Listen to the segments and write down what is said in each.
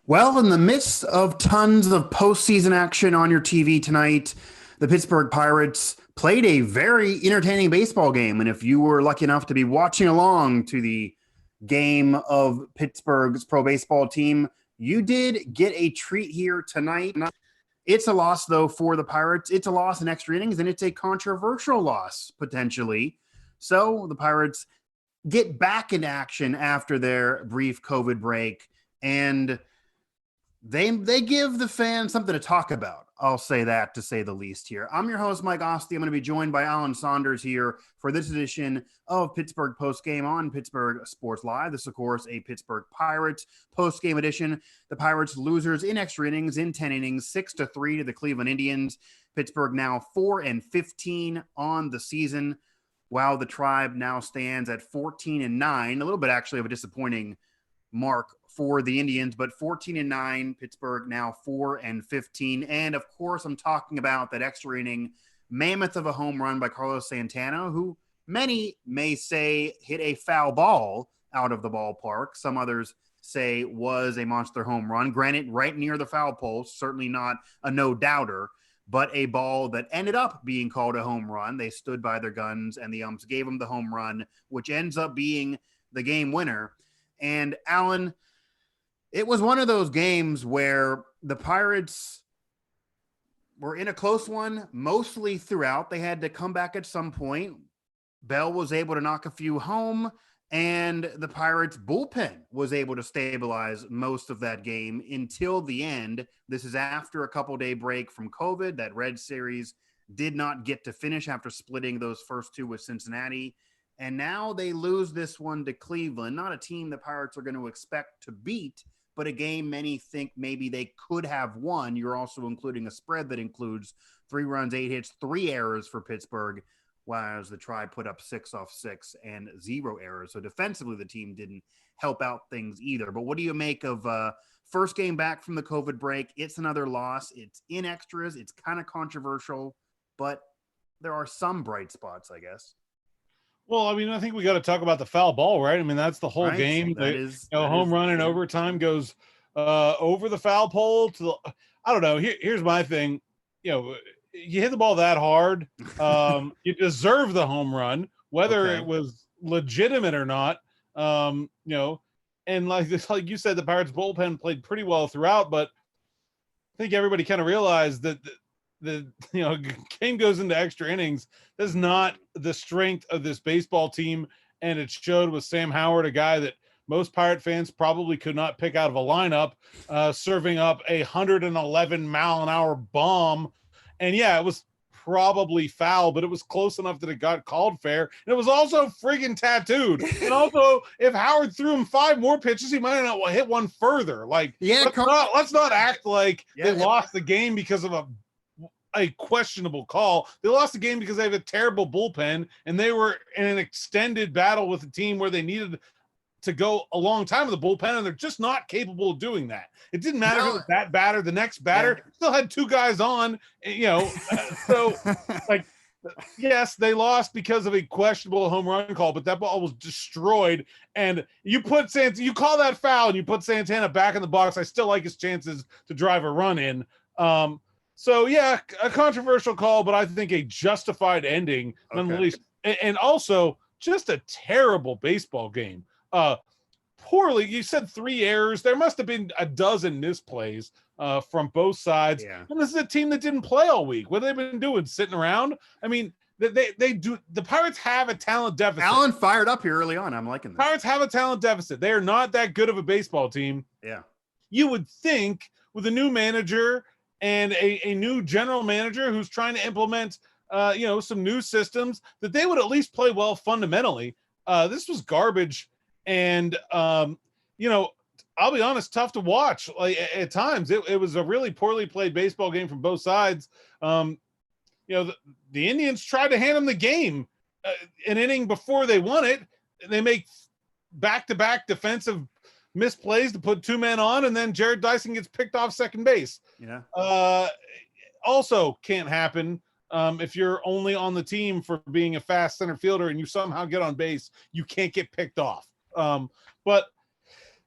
Well, in the midst of tons of postseason action on your TV tonight, the Pittsburgh Pirates played a very entertaining baseball game. And if you were lucky enough to be watching along to the game of Pittsburgh's pro baseball team, you did get a treat here tonight. It's a loss, though, for the Pirates. It's a loss in extra innings, and it's a controversial loss, potentially. So the Pirates get back in action after their brief COVID break. And they give the fans something to talk about. I'll say that to say the least here. I'm your host, Mike Asti. I'm going to be joined by Alan Saunders here for this edition of Pittsburgh Postgame on Pittsburgh Sports Live. This, of course, a Pittsburgh Pirates postgame edition. The Pirates losers in extra innings, in 10 innings, 6-3 to the Cleveland Indians. Pittsburgh now 4-15 on the season, while the Tribe now stands at 14-9. A little bit actually of a disappointing mark for the Indians, but 14-9, Pittsburgh now 4-15. And of course, I'm talking about that extra inning mammoth of a home run by Carlos Santana, who many may say hit a foul ball out of the ballpark. Some others say was a monster home run. Granted, right near the foul post, certainly not a no-doubter, but a ball that ended up being called a home run. They stood by their guns, and the umps gave them the home run, which ends up being the game winner. And Alan, it was one of those games where the Pirates were in a close one mostly throughout. They had to come back at some point. Bell was able to knock a few home, and the Pirates bullpen was able to stabilize most of that game until the end. This is after a couple-day break from COVID. That Red Series did not get to finish after splitting those first two with Cincinnati. And now they lose this one to Cleveland, not a team the Pirates are going to expect to beat, but a game many think maybe they could have won. You're also including a spread that includes 3 runs, 8 hits, 3 errors for Pittsburgh, whereas the Tribe put up 6 off 6 and 0 errors. So defensively, the team didn't help out things either. But what do you make of first game back from the COVID break? It's another loss. It's in extras. It's kind of controversial, but there are some bright spots, I guess. Well, I mean, I think we got to talk about the foul ball, right? I mean, that's the whole Right? game. That The is home run in yeah. overtime goes over the foul pole to the. I don't know. Here's my thing. You hit the ball that hard, you deserve the home run, whether Okay. it was legitimate or not. And like you said, the Pirates bullpen played pretty well throughout, but I think everybody kind of realized that the game goes into extra innings. That's not the strength of this baseball team, and it showed with Sam Howard, a guy that most Pirate fans probably could not pick out of a lineup, serving up 111-mile-an-hour bomb. And yeah, it was probably foul, but it was close enough that it got called fair. And it was also friggin' tattooed. And also, if Howard threw him 5 more pitches, he might not hit one further. Like, Yeah, let's not act like Yeah, they lost the game because of a questionable call. They lost the game because they have a terrible bullpen, and they were in an extended battle with a team where they needed to go a long time with the bullpen, and they're just not capable of doing that. It didn't matter if it was that batter, the next batter still had 2 guys on, so like, yes, they lost because of a questionable home run call, but that ball was destroyed. And you call that foul and you put Santana back in the box. I still like his chances to drive a run in. So yeah, a controversial call, but I think a justified ending nonetheless. And also just a terrible baseball game. Poorly, you said 3 errors. There must have been a dozen misplays from both sides. Yeah. And this is a team that didn't play all week. What have they been doing? Sitting around? I mean, they do. The Pirates have a talent deficit. Alan fired up here early on. I'm liking this. Pirates have a talent deficit. They are not that good of a baseball team. Yeah. You would think with a new manager and a new general manager who's trying to implement some new systems, that they would at least play well fundamentally. This was garbage, and I'll be honest, tough to watch. Like at times, it was a really poorly played baseball game from both sides. The Indians tried to hand them the game an inning before they won it. They make back-to-back defensive misplays to put 2 men on, and then Jared Dyson gets picked off second base. Yeah. Also can't happen if you're only on the team for being a fast center fielder and you somehow get on base, you can't get picked off. But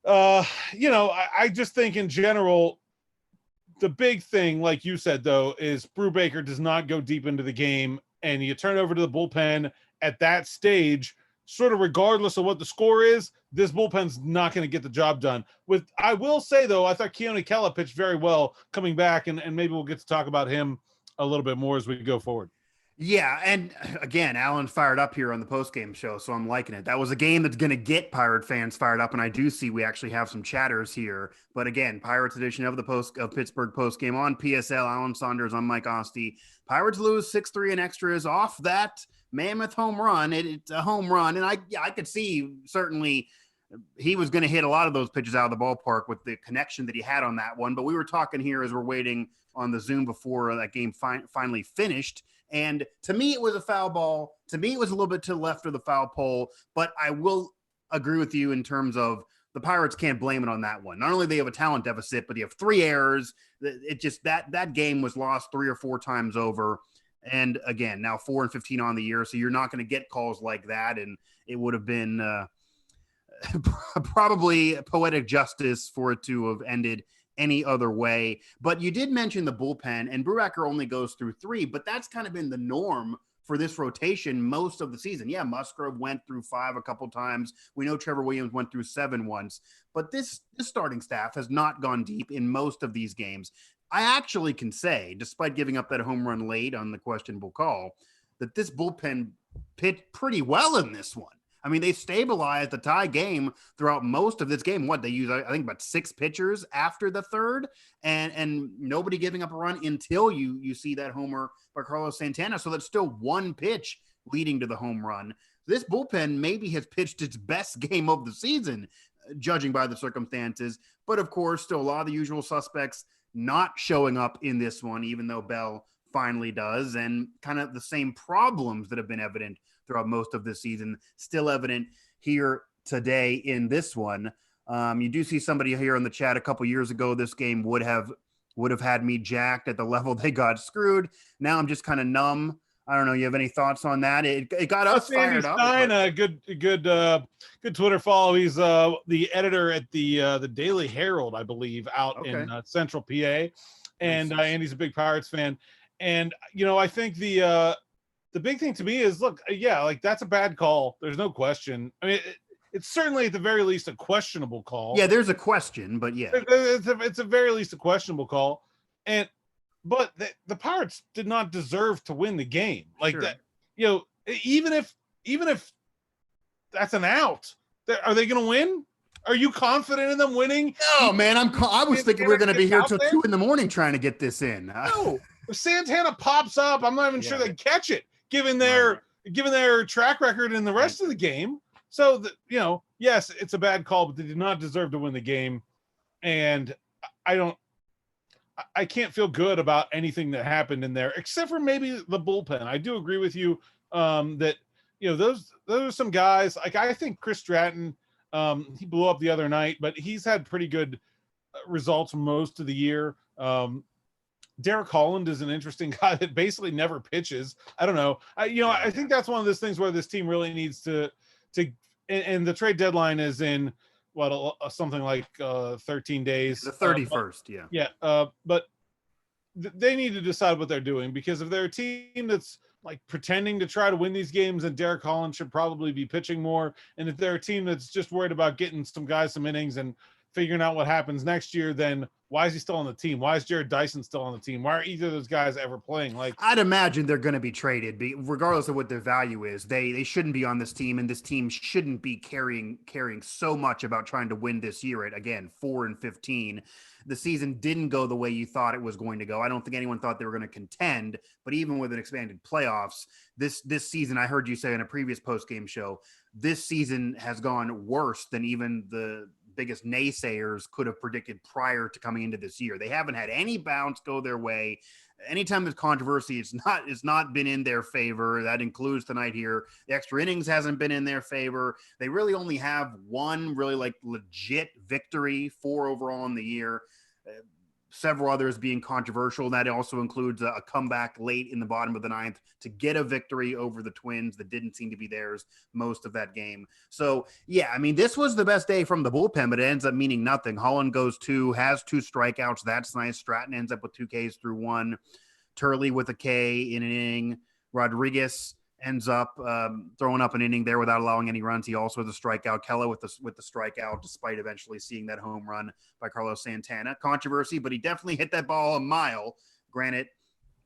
I just think in general, the big thing, like you said, though, is Brubaker does not go deep into the game, and you turn over to the bullpen at that stage, sort of regardless of what the score is, this bullpen's not going to get the job done. I will say, though, I thought Keone Kela pitched very well coming back, and maybe we'll get to talk about him a little bit more as we go forward. Yeah, and again, Alan fired up here on the postgame show, so I'm liking it. That was a game that's going to get Pirate fans fired up, and I do see we actually have some chatters here. But again, Pirates edition of Pittsburgh postgame on PSL. Alan Saunders, I'm Mike Asti. Pirates lose 6-3 in extras off that mammoth home run. It's a home run, and I could see certainly he was going to hit a lot of those pitches out of the ballpark with the connection that he had on that one. But we were talking here as we're waiting on the Zoom before that game finally finished. And to me, it was a foul ball. To me, it was a little bit to the left of the foul pole. But I will agree with you in terms of the Pirates can't blame it on that one. Not only do they have a talent deficit, but they have 3 errors. It just that game was lost 3 or 4 times over. And again, now 4-15 on the year, so you're not going to get calls like that. And it would have been probably poetic justice for it to have ended any other way. But you did mention the bullpen, and Brubaker only goes through 3, but that's kind of been the norm for this rotation most of the season. Yeah, Musgrove went through 5 a couple times. We know Trevor Williams went through 7 once, but this starting staff has not gone deep in most of these games. I actually can say, despite giving up that home run late on the questionable call, that this bullpen pitched pretty well in this one. I mean, they stabilized the tie game throughout most of this game. They use, I think, about 6 pitchers after the third, and nobody giving up a run until you see that homer by Carlos Santana. So that's still 1 pitch leading to the home run. This bullpen maybe has pitched its best game of the season, judging by the circumstances. But of course, still a lot of the usual suspects not showing up in this one, even though Bell finally does, and kind of the same problems that have been evident throughout most of this season, still evident here today in this one. You do see somebody here in the chat a couple years ago, this game would have had me jacked at the level they got screwed. Now I'm just kind of numb. I don't know. You have any thoughts on that? It got us fired up. Stein, good Twitter follow. He's the editor at the Daily Herald, I believe, out in Central PA, and he's a big Pirates fan. And I think the big thing to me is, look, like that's a bad call. There's no question. I mean, it's certainly at the very least a questionable call. Yeah, there's a question, but yeah, it's a very least a questionable call. But the Pirates did not deserve to win the game like that. Even if that's an out, are they going to win? Are you confident in them winning? No, man. I was thinking we were going to be here till 2 a.m. trying to get this in. No, if Santana pops up, I'm not even sure they catch it, given their track record in the rest of the game. So yes, it's a bad call, but they did not deserve to win the game, and I can't feel good about anything that happened in there, except for maybe the bullpen. I do agree with you that those are some guys. Like, I think Chris Stratton, he blew up the other night, but he's had pretty good results most of the year. Derek Holland is an interesting guy that basically never pitches. I don't know. I think that's one of those things where this team really needs to and the trade deadline is in something like 13 days. The 31st, but they need to decide what they're doing, because if they're a team that's like pretending to try to win these games, then Derek Holland should probably be pitching more. And if they're a team that's just worried about getting some guys some innings and figuring out what happens next year, then why is he still on the team? Why is Jared Dyson still on the team? Why are either of those guys ever playing? Like, I'd imagine they're going to be traded, regardless of what their value is. They shouldn't be on this team, and this team shouldn't be caring so much about trying to win this year at, again, 4-15. The season didn't go the way you thought it was going to go. I don't think anyone thought they were going to contend, but even with an expanded playoffs, this season, I heard you say in a previous post-game show, this season has gone worse than even the biggest naysayers could have predicted prior to coming into this year. They haven't had any bounce go their way. Anytime there's controversy, it's not been in their favor. That includes tonight here. The extra innings hasn't been in their favor. They really only have one really legit victory, 4 overall in the year. several others being controversial. That also includes a comeback late in the bottom of the ninth to get a victory over the Twins that didn't seem to be theirs most of that game. So, yeah, I mean, this was the best day from the bullpen, but it ends up meaning nothing. Holland goes 2, has 2 strikeouts. That's nice. Stratton ends up with 2 Ks through 1. Turley with a K in an inning. Rodriguez ends up throwing up an inning there without allowing any runs. He also has a strikeout. Kella with the strikeout, despite eventually seeing that home run by Carlos Santana. Controversy, but he definitely hit that ball a mile. Granted,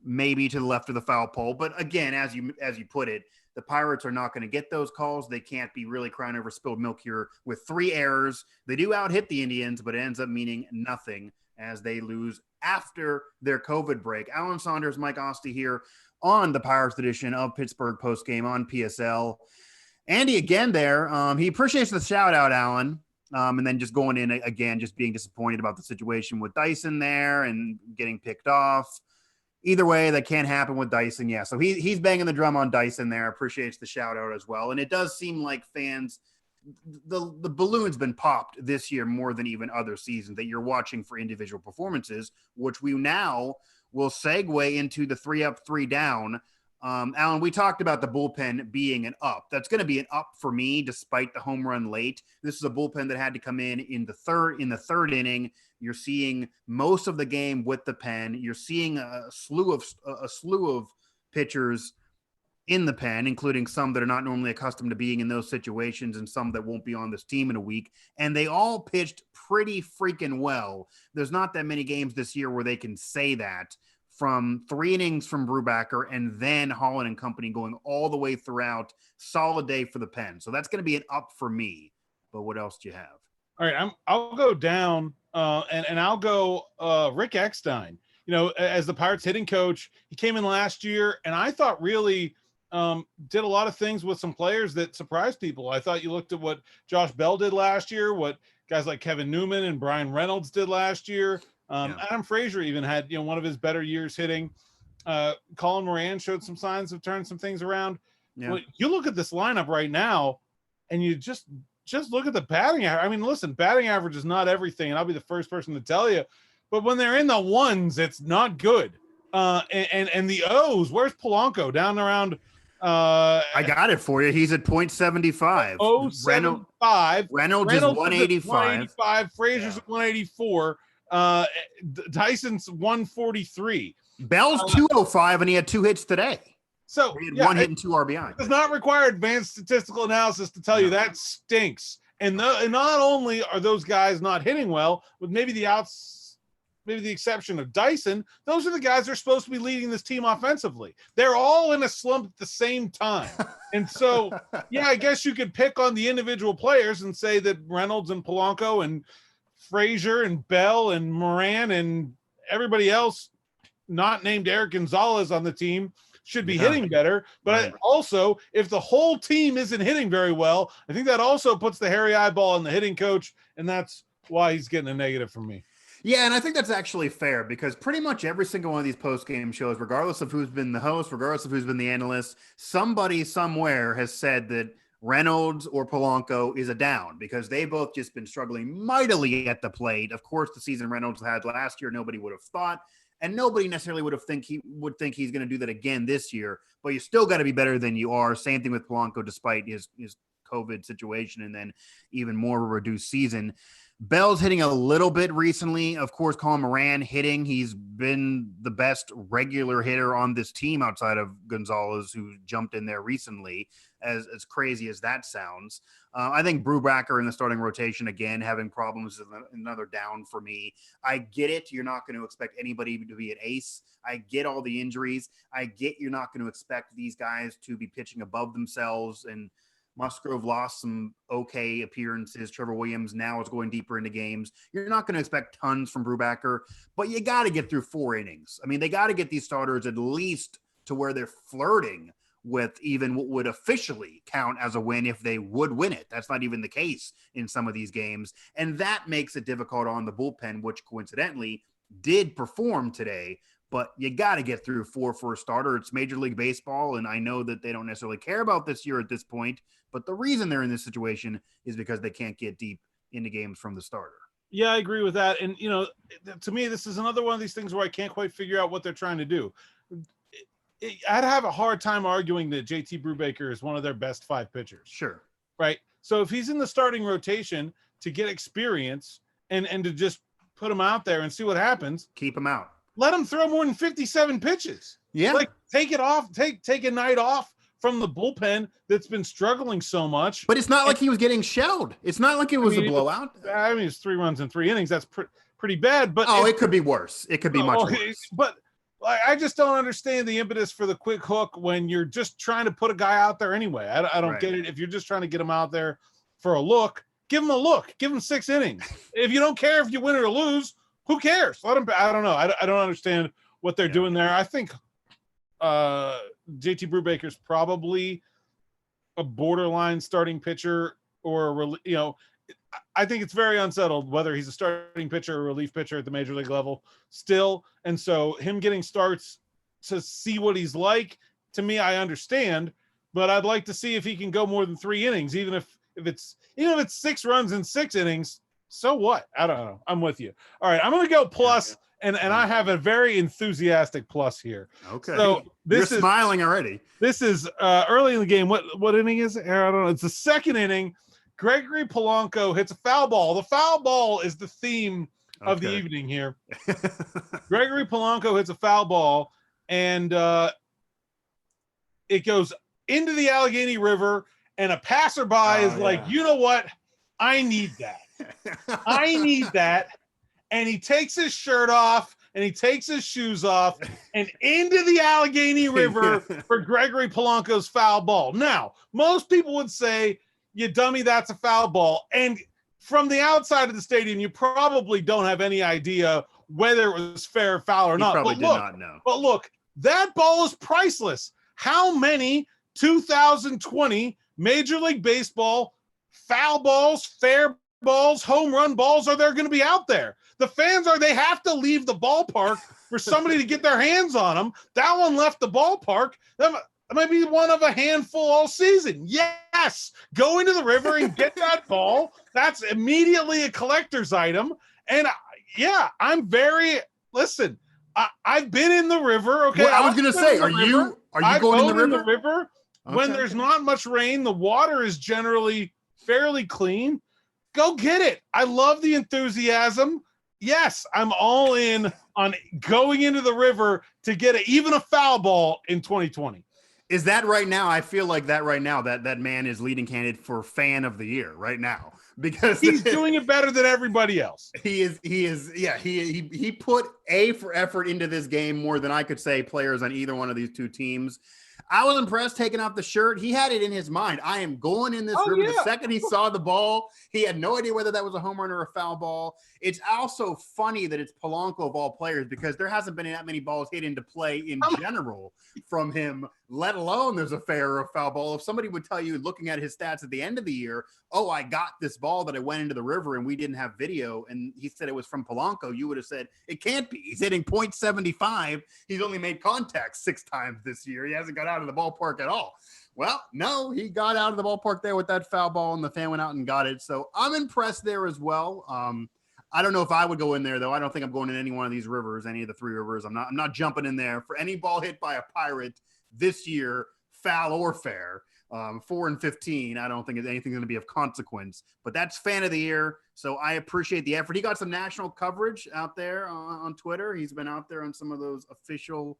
maybe to the left of the foul pole. But again, as you put it, the Pirates are not going to get those calls. They can't be really crying over spilled milk here with 3 errors. They do out-hit the Indians, but it ends up meaning nothing as they lose after their COVID break. Alan Saunders, Mike Asti here on the Pirates edition of Pittsburgh Postgame on PSL. Andy again there. He appreciates the shout out, Alan. And then just going in again, just being disappointed about the situation with Dyson there and getting picked off. Either way, that can't happen with Dyson. Yeah. So he's banging the drum on Dyson there. Appreciates the shout out as well. And it does seem like fans, the balloon's been popped this year more than even other seasons that you're watching for individual performances, which we now will segue into the 3 up, 3 down. Alan, we talked about the bullpen being an up. That's going to be an up for me, despite the home run late. This is a bullpen that had to come in the third inning. You're seeing most of the game with the pen. You're seeing a slew of pitchers in the pen, including some that are not normally accustomed to being in those situations and some that won't be on this team in a week. And they all pitched pretty freaking well. There's not that many games this year where they can say that, from 3 innings from Brubaker and then Holland and company going all the way throughout. Solid day for the pen. So that's going to be an up for me. But what else do you have? All right, I'll go down and I'll go Rick Eckstein. You know, as the Pirates hitting coach, he came in last year and I thought really did a lot of things with some players that surprised people. I thought you looked at what Josh Bell did last year, what guys like Kevin Newman and Brian Reynolds did last year. Adam Frazier even had, one of his better years hitting. Colin Moran showed some signs of turning some things around. Yeah. Well, you look at this lineup right now and you just look at the batting average. I mean, listen, batting average is not everything, and I'll be the first person to tell you, but when they're in the ones, it's not good. And the O's, where's Polanco? Down around I got it for you. He's at 0.75. Oh, 75. Reynolds is 185. 185. Frazier's at 184. Tyson's 143. Bell's 205, and he had 2 hits today. So he had 1 hit and 2 RBI. It does not require advanced statistical analysis to tell you that stinks. And not only are those guys not hitting well, with maybe the exception of Dyson, those are the guys that are supposed to be leading this team offensively. They're all in a slump at the same time. And so, yeah, I guess you could pick on the individual players and say that Reynolds and Polanco and Frazier and Bell and Moran and everybody else not named Eric Gonzalez on the team should be hitting better. But also, if the whole team isn't hitting very well, I think that also puts the hairy eyeball on the hitting coach, and that's why he's getting a negative from me. Yeah, and I think that's actually fair because pretty much every single one of these post-game shows, regardless of who's been the host, regardless of who's been the analyst, somebody somewhere has said that Reynolds or Polanco is a down because they both just been struggling mightily at the plate. Of course, the season Reynolds had last year, nobody would have thought, and nobody necessarily would think he's going to do that again this year. But you still got to be better than you are. Same thing with Polanco, despite his COVID situation and then even more of a reduced season. Bell's hitting a little bit recently. Of course, Colin Moran hitting. He's been the best regular hitter on this team outside of Gonzalez, who jumped in there recently, as crazy as that sounds. I think Brubaker in the starting rotation, again, having problems is another down for me. I get it. You're not going to expect anybody to be an ace. I get all the injuries. I get you're not going to expect these guys to be pitching above themselves, and Musgrove lost some okay appearances. Trevor Williams now is going deeper into games. You're not going to expect tons from Brubaker, but you got to get through 4 innings. I mean, they got to get these starters at least to where they're flirting with even what would officially count as a win if they would win it. That's not even the case in some of these games. And that makes it difficult on the bullpen, which coincidentally did perform today. But you got to get through 4 for a starter. It's Major League Baseball, and I know that they don't necessarily care about this year at this point, but the reason they're in this situation is because they can't get deep into games from the starter. Yeah, I agree with that. And, to me, this is another one of these things where I can't quite figure out what they're trying to do. I'd have a hard time arguing that JT Brubaker is one of their best 5 pitchers. Sure. Right. So if he's in the starting rotation to get experience and to just put him out there and see what happens, keep him out. Let him throw more than 57 pitches. Yeah. Like, take it off, take a night off from the bullpen that's been struggling so much. But it's not like he was getting shelled. It's not like it was a blowout. It's 3 runs in 3 innings. That's pretty bad. But it could be worse. It could be much worse. But I just don't understand the impetus for the quick hook when you're just trying to put a guy out there anyway. I don't get it. If you're just trying to get him out there for a look, give him a look. Give him 6 innings. If you don't care if you win or lose, who cares? Let him. I don't know. I don't understand what they're doing there. I think JT Brubaker's probably a borderline starting pitcher, or I think it's very unsettled whether he's a starting pitcher or relief pitcher at the major league level still. And so him getting starts to see what he's like, to me, I understand, but I'd like to see if he can go more than 3 innings, even if it's 6 runs in 6 innings. So what? I don't know. I'm with you. All right. I'm going to go plus, and I have a very enthusiastic plus here. Okay. So you're smiling already. This is early in the game. What inning is it? I don't know. It's the 2nd inning. Gregory Polanco hits a foul ball. The foul ball is the theme of the evening here. Gregory Polanco hits a foul ball, and it goes into the Allegheny River, and a passerby is like, you know what? I need that. I need that. And he takes his shirt off and he takes his shoes off and into the Allegheny River for Gregory Polanco's foul ball. Now, most people would say, you dummy, that's a foul ball. And from the outside of the stadium, you probably don't have any idea whether it was fair or foul or not. Probably did not know. But look, that ball is priceless. How many 2020 Major League Baseball foul balls, fair balls, home run balls are there going to be out there? The fans they have to leave the ballpark for somebody to get their hands on them. That one left the ballpark. That might be one of a handful all season. Yes, go into the river and get that ball. That's immediately a collector's item. And I'm listen, I've been in the river. Okay. Well, I was going to say, are you going in the river? When there's not much rain, the water is generally fairly clean. Go get it. I love the enthusiasm. Yes, I'm all in on going into the river to get even a foul ball in 2020. Is that right now? I feel like that right now, that man is leading candidate for fan of the year right now, because he's doing it better than everybody else. He is. Yeah. He put A for effort into this game more than I could say players on either one of these two teams. I was impressed taking off the shirt. He had it in his mind. I am going in this river. The second he saw the ball, he had no idea whether that was a home run or a foul ball. It's also funny that it's Polanco of all players, because there hasn't been that many balls hit into play in general from him, let alone there's a fair or a foul ball. If somebody would tell you, looking at his stats at the end of the year, I got this ball that I went into the river and we didn't have video, and he said it was from Polanco, you would have said, it can't be. He's hitting .75. He's only made contact 6 times this year. He hasn't got out of the ballpark at all. Well, no, he got out of the ballpark there with that foul ball, and the fan went out and got it. So I'm impressed there as well. I don't know if I would go in there, though. I don't think I'm going in any one of these rivers, any of the 3 rivers. I'm not jumping in there for any ball hit by a Pirate this year, foul or fair. 4 and 15, I don't think anything's going to be of consequence. But that's fan of the year, so I appreciate the effort. He got some national coverage out there on Twitter. He's been out there on some of those official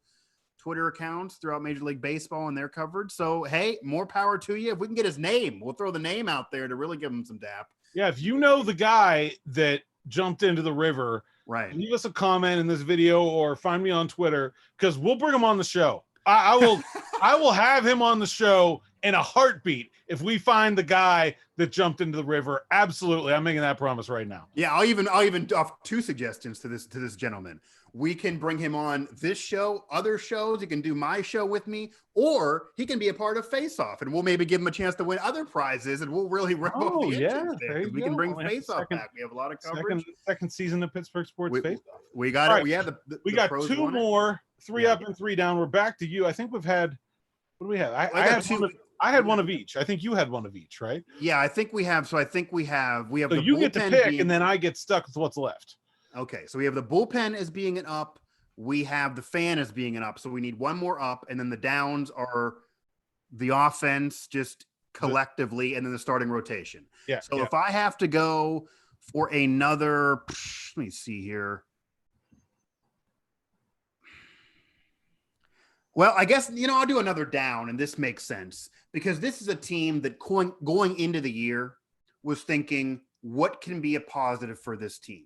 Twitter accounts throughout Major League Baseball and their coverage. So, hey, more power to you. If we can get his name, we'll throw the name out there to really give him some dap. Yeah, if you know the guy that jumped into the river, right, leave us a comment in this video or find me on Twitter, because we'll bring him on the show. I will have him on the show in a heartbeat if we find the guy that jumped into the river. Absolutely, I'm making that promise right now. Yeah, I'll even offer 2 suggestions to this gentleman. We can bring him on this show, other shows. He can do my show with me, or he can be a part of Face Off, and we'll maybe give him a chance to win other prizes, and we'll really rip off the engines there. We can bring Face Off back. We have a lot of coverage. Second season of Pittsburgh Sports Face Off. We got it. Right. We got 2 more, 3 up and 3 down. We're back to you. I think we've had. What do we have? I I had one of each. I think you had one of each, right? Yeah, I think we have. So I think we have So the you get to bullpen pick, and then I get stuck with what's left. Okay, so we have the bullpen as being an up. We have the fan as being an up. So we need one more up, and then the downs are the offense just collectively, and then the starting rotation. Yeah. So if I have to go for another, let me see here. Well, I guess, I'll do another down, and this makes sense because this is a team that going into the year was thinking, what can be a positive for this team?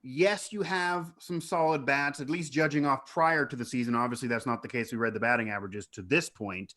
Yes, you have some solid bats, at least judging off prior to the season. Obviously, that's not the case. We read the batting averages to this point.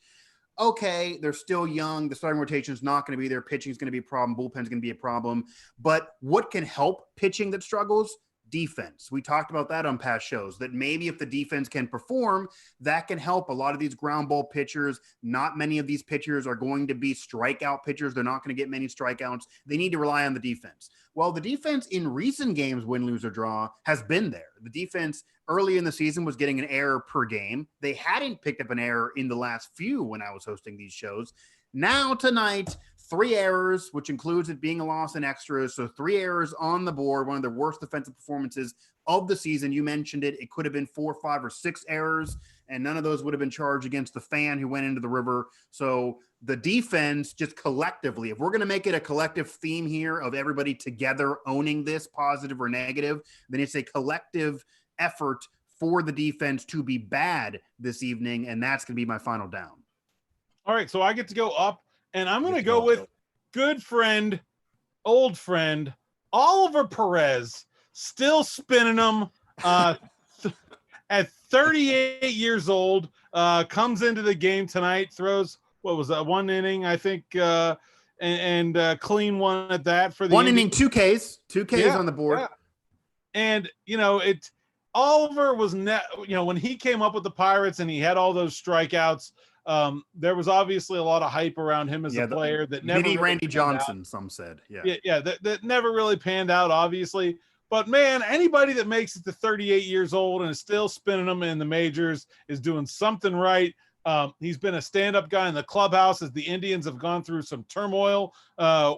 Okay, they're still young. The starting rotation is not going to be there. Pitching is going to be a problem. Bullpen's going to be a problem. But what can help pitching that struggles? Defense. We talked about that on past shows, that maybe if the defense can perform, that can help a lot of these ground ball pitchers. Not many of these pitchers are going to be strikeout pitchers. They're not going to get many strikeouts. They need to rely on the defense. Well, the defense in recent games, win, lose, or draw, has been there. The defense early in the season was getting an error per game. They hadn't picked up an error in the last few when I was hosting these shows. Now tonight, 3 errors, which includes it being a loss in extras. So 3 errors on the board, one of the worst defensive performances of the season. You mentioned it. It could have been 4, 5, or 6 errors, and none of those would have been charged against the fan who went into the river. So the defense just collectively, if we're going to make it a collective theme here of everybody together owning this, positive or negative, then it's a collective effort for the defense to be bad this evening, and that's going to be my final down. All right, so I get to go up, and I'm going to go with good friend, old friend, Oliver Perez, still spinning them at 38 years old, comes into the game tonight, throws, what was that, 1 inning, I think, and clean one at that for the 1 inning, 2 Ks on the board. Yeah. And, Oliver was, when he came up with the Pirates and he had all those strikeouts, there was obviously a lot of hype around him as a player that never really Randy Johnson, some said. That never really panned out, obviously. But man, anybody that makes it to 38 years old and is still spinning them in the majors is doing something right. He's been a stand-up guy in the clubhouse as the Indians have gone through some turmoil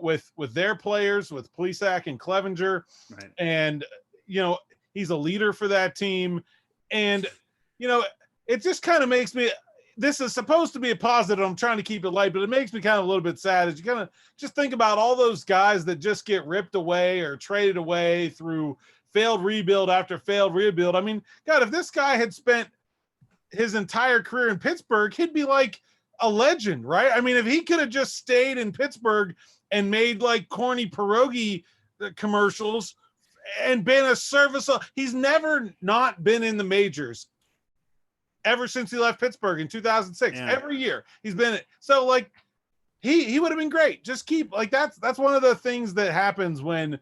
with their players, with Plesac and Clevenger. Right. And, he's a leader for that team. And, it just kind of makes me – this is supposed to be a positive. I'm trying to keep it light, but it makes me kind of a little bit sad as you kind of just think about all those guys that just get ripped away or traded away through failed rebuild after failed rebuild. I mean, God, if this guy had spent his entire career in Pittsburgh, he'd be like a legend, right? I mean, if he could have just stayed in Pittsburgh and made like corny pierogi commercials and been a service, he's never not been in the majors ever since he left Pittsburgh in 2006. Yeah. Every year he's been it. So like he would have been great. Just keep like that's one of the things that happens when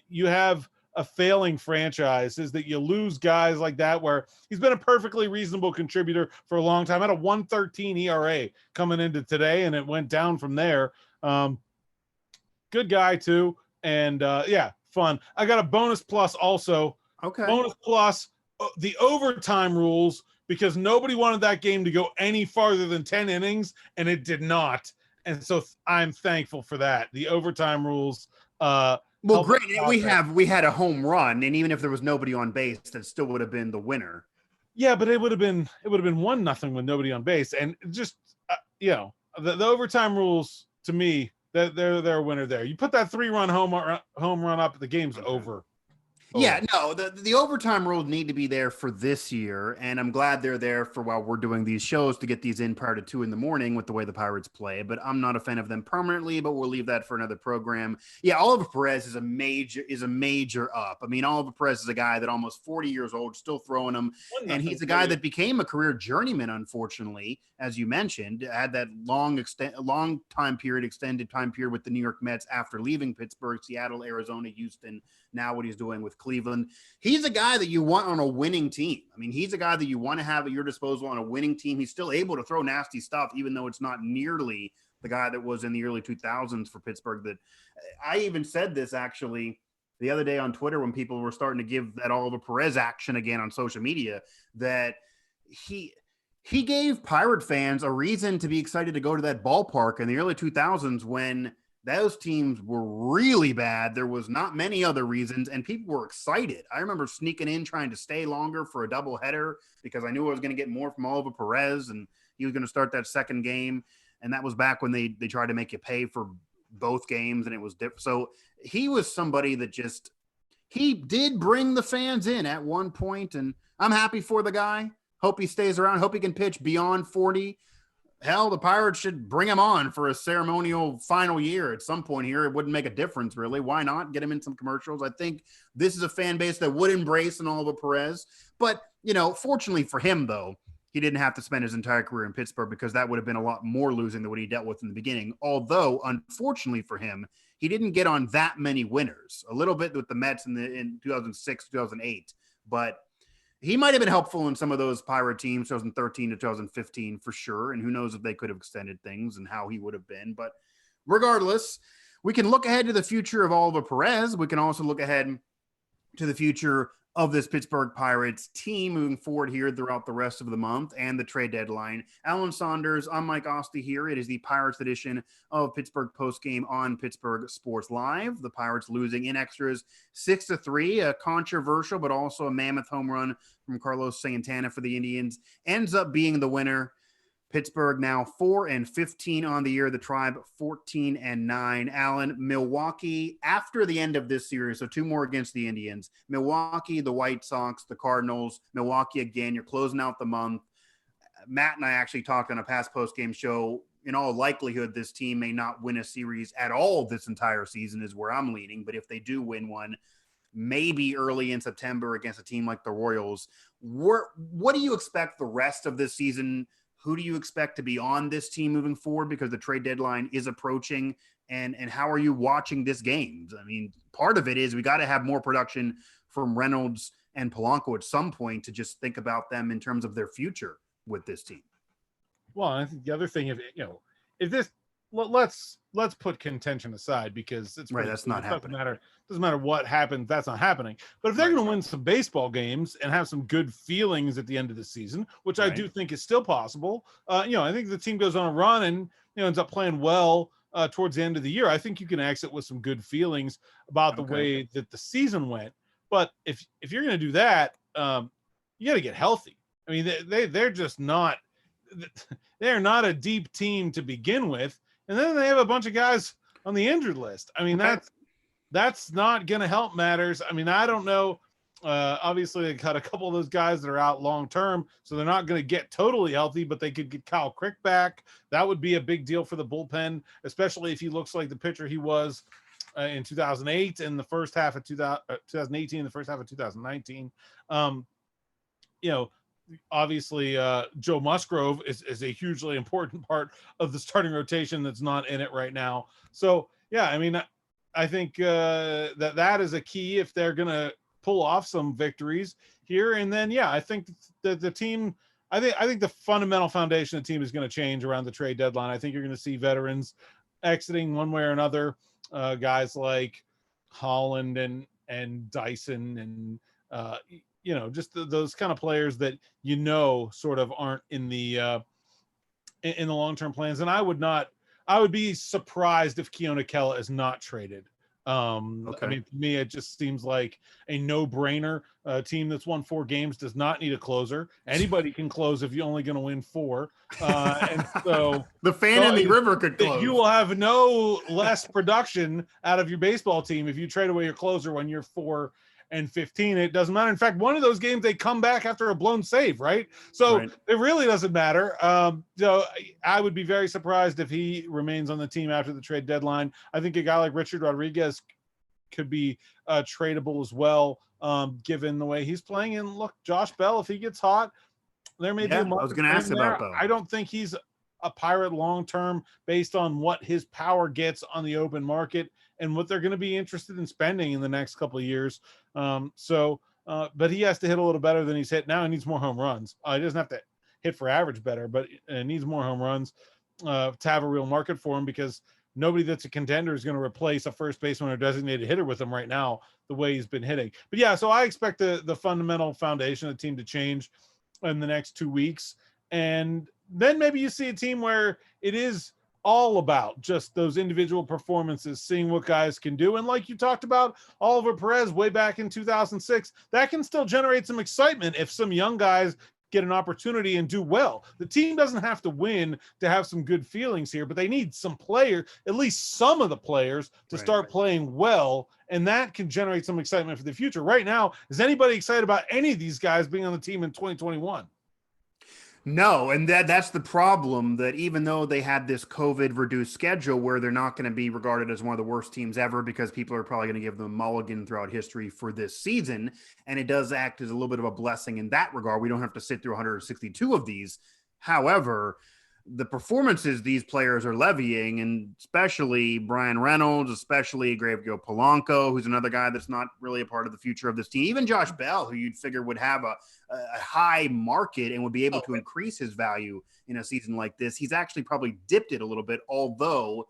you have a failing franchise is that you lose guys like that, where he's been a perfectly reasonable contributor for a long time. Had a 1.13 ERA coming into today, and it went down from there. Good guy too. And fun. I got a bonus plus also. Okay. Bonus plus the overtime rules, because nobody wanted that game to go any farther than 10 innings, and it did not. And so I'm thankful for that. The overtime rules. Well, great. We had a home run, and even if there was nobody on base, that still would have been the winner. Yeah, but it would have been 1-0 with nobody on base, and just the overtime rules to me, they're a winner there. You put that 3-run home run up, the game's over. Yeah, no, the overtime rules need to be there for this year, and I'm glad they're there for while we're doing these shows to get these in prior to 2 a.m. with the way the Pirates play, but I'm not a fan of them permanently, but we'll leave that for another program. Yeah, Oliver Perez is a major up. I mean, Oliver Perez is a guy that almost 40 years old, still throwing them, and he's a guy that became a career journeyman, unfortunately, as you mentioned, had that extended time period with the New York Mets after leaving Pittsburgh, Seattle, Arizona, Houston, now what he's doing with Cleveland. He's a guy that you want on a winning team. I mean, he's a guy that you want to have at your disposal on a winning team. He's still able to throw nasty stuff, even though it's not nearly the guy that was in the early 2000s for Pittsburgh. That I even said this actually the other day on Twitter when people were starting to give that Oliver Perez action again on social media, that He gave Pirate fans a reason to be excited to go to that ballpark in the early 2000s when those teams were really bad. There was not many other reasons, and people were excited. I remember sneaking in trying to stay longer for a doubleheader because I knew I was going to get more from Oliver Perez, and he was going to start that second game. And that was back when they tried to make you pay for both games, and it was different. So he was somebody that he did bring the fans in at one point, and I'm happy for the guy. Hope he stays around. Hope he can pitch beyond 40. Hell, the Pirates should bring him on for a ceremonial final year at some point here. It wouldn't make a difference, really. Why not get him in some commercials? I think this is a fan base that would embrace an Oliver Perez. But, fortunately for him, though, he didn't have to spend his entire career in Pittsburgh because that would have been a lot more losing than what he dealt with in the beginning. Although, unfortunately for him, he didn't get on that many winners. A little bit with the Mets in 2006, 2008. But he might have been helpful in some of those Pirate teams, 2013 to 2015 for sure. And who knows if they could have extended things and how he would have been. But regardless, we can look ahead to the future of Oliver Perez. We can also look ahead to the future of this Pittsburgh Pirates team moving forward here throughout the rest of the month and the trade deadline. Alan Saunders, I'm Mike Asti here. It is the Pirates edition of Pittsburgh Postgame on Pittsburgh Sports Live. The Pirates losing in extras 6-3, a controversial but also a mammoth home run from Carlos Santana for the Indians ends up being the winner. Pittsburgh now 4-15 on the year. The Tribe 14-9. Alan, Milwaukee after the end of this series, so two more against the Indians. Milwaukee, the White Sox, the Cardinals. Milwaukee again. You're closing out the month. Matt and I actually talked on a past post-game show. In all likelihood, this team may not win a series at all this entire season is where I'm leaning. But if they do win one, maybe early in September against a team like the Royals. What do you expect the rest of this season? Who do you expect to be on this team moving forward because the trade deadline is approaching? And how are you watching this game? I mean, part of it is we got to have more production from Reynolds and Polanco at some point to just think about them in terms of their future with this team. Well, I think the other thing, if this, let's put contention aside because it's right. That's not happening. Doesn't matter what happens. That's not happening. But if they're going to win some baseball games and have some good feelings at the end of the season, which I do think is still possible, I think the team goes on a run and ends up playing well towards the end of the year. I think you can exit with some good feelings about the way that the season went. But if you're going to do that, you got to get healthy. I mean, they're just not. They're not a deep team to begin with. And then they have a bunch of guys on the injured list. I mean, that's not going to help matters. I mean, I don't know. Obviously, they got a couple of those guys that are out long-term, so they're not going to get totally healthy, but they could get Kyle Crick back. That would be a big deal for the bullpen, especially if he looks like the pitcher he was in 2008 and the first half of 2018, the first half of 2019. Obviously Joe Musgrove is a hugely important part of the starting rotation that's not in it right now. So yeah, I mean, I think that is a key if they're going to pull off some victories here. And then, yeah, I think that the team, I think the fundamental foundation of the team is going to change around the trade deadline. I think you're going to see veterans exiting one way or another, guys like Holland and Dyson and, just those kind of players that sort of aren't in the long-term plans. And I would be surprised if Keona Kella is not traded. I mean, to me, it just seems like a no-brainer. A team that's won 4 games does not need a closer. Anybody can close if you're only going to win 4. And so the fan in the river could close. You will have no less production out of your baseball team if you trade away your closer when you're 4-15. It doesn't matter. In fact, one of those games they come back after a blown save, right? So it really doesn't matter. So I would be very surprised if he remains on the team after the trade deadline. I think a guy like Richard Rodriguez could be tradable as well, given the way he's playing. And look, Josh Bell, if he gets hot, there may be a market. I was going to ask about that. I don't think he's a Pirate long-term based on what his power gets on the open market and what they're going to be interested in spending in the next couple of years. But he has to hit a little better than he's hit now. He needs more home runs. He doesn't have to hit for average better, but needs more home runs to have a real market for him, because nobody that's a contender is going to replace a first baseman or designated hitter with him right now, the way he's been hitting. But yeah, so I expect the fundamental foundation of the team to change in the next 2 weeks. And then maybe you see a team where it is all about just those individual performances, seeing what guys can do. And like you talked about Oliver Perez way back in 2006, that can still generate some excitement if some young guys get an opportunity and do well. The team doesn't have to win to have some good feelings here, but they need some players, at least some of the players, to start playing well, and that can generate some excitement for the future. Right now, is anybody excited about any of these guys being on the team in 2021? No, and that's the problem, that even though they had this COVID reduced schedule where they're not going to be regarded as one of the worst teams ever, because people are probably going to give them a mulligan throughout history for this season, and it does act as a little bit of a blessing in that regard. We don't have to sit through 162 of these. However, the performances these players are levying, and especially Brian Reynolds, especially Gregory Polanco, who's another guy that's not really a part of the future of this team. Even Josh Bell, who you'd figure would have a high market and would be able to increase his value in a season like this. He's actually probably dipped it a little bit, although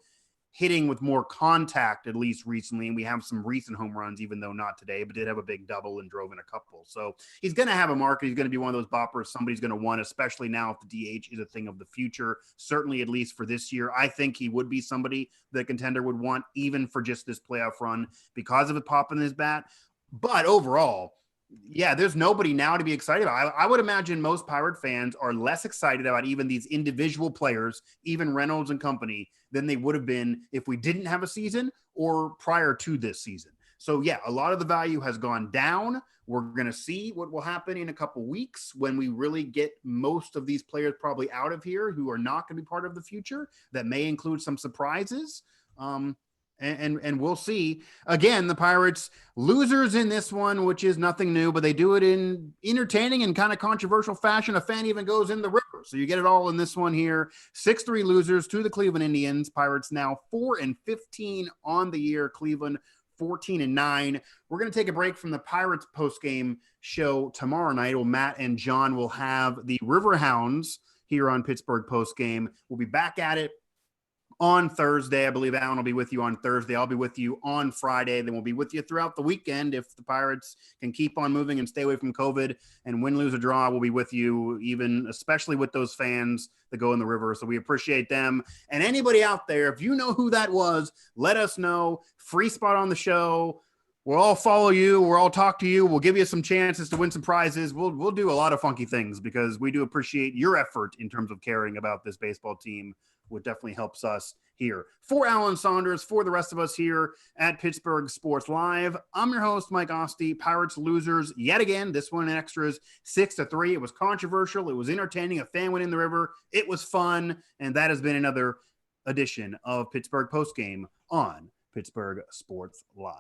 hitting with more contact, at least recently. And we have some recent home runs, even though not today, but did have a big double and drove in a couple. So he's going to have a market. He's going to be one of those boppers somebody's going to want, especially now if the DH is a thing of the future, certainly at least for this year. I think he would be somebody that a contender would want, even for just this playoff run, because of it popping his bat. But overall, yeah, there's nobody now to be excited about. I would imagine most Pirate fans are less excited about even these individual players, even Reynolds and company, than they would have been if we didn't have a season or prior to this season. So yeah, a lot of the value has gone down. We're going to see what will happen in a couple weeks when we really get most of these players probably out of here who are not going to be part of the future. That may include some surprises. And we'll see. Again, the Pirates losers in this one, which is nothing new, but they do it in entertaining and kind of controversial fashion. A fan even goes in the river. So you get it all in this one here. 6-3 losers to the Cleveland Indians. Pirates now 4-15 on the year. Cleveland 14-9. We're going to take a break from the Pirates postgame show tomorrow night. Matt and John will have the Riverhounds here on Pittsburgh postgame. We'll be back at it on Thursday. I believe Alan will be with you on Thursday. I'll be with you on Friday. Then we'll be with you throughout the weekend. If the Pirates can keep on moving and stay away from COVID and win, lose, or draw, we'll be with you, even especially with those fans that go in the river. So we appreciate them. And anybody out there, if you know who that was, let us know. Free spot on the show. We'll all follow you. We'll all talk to you. We'll give you some chances to win some prizes. We'll do a lot of funky things because we do appreciate your effort in terms of caring about this baseball team. What definitely helps us here. For Alan Saunders, for the rest of us here at Pittsburgh Sports Live, I'm your host, Mike Asti. Pirates losers yet again. This one in extras, 6-3. It was controversial. It was entertaining. A fan went in the river. It was fun. And that has been another edition of Pittsburgh Postgame on Pittsburgh Sports Live.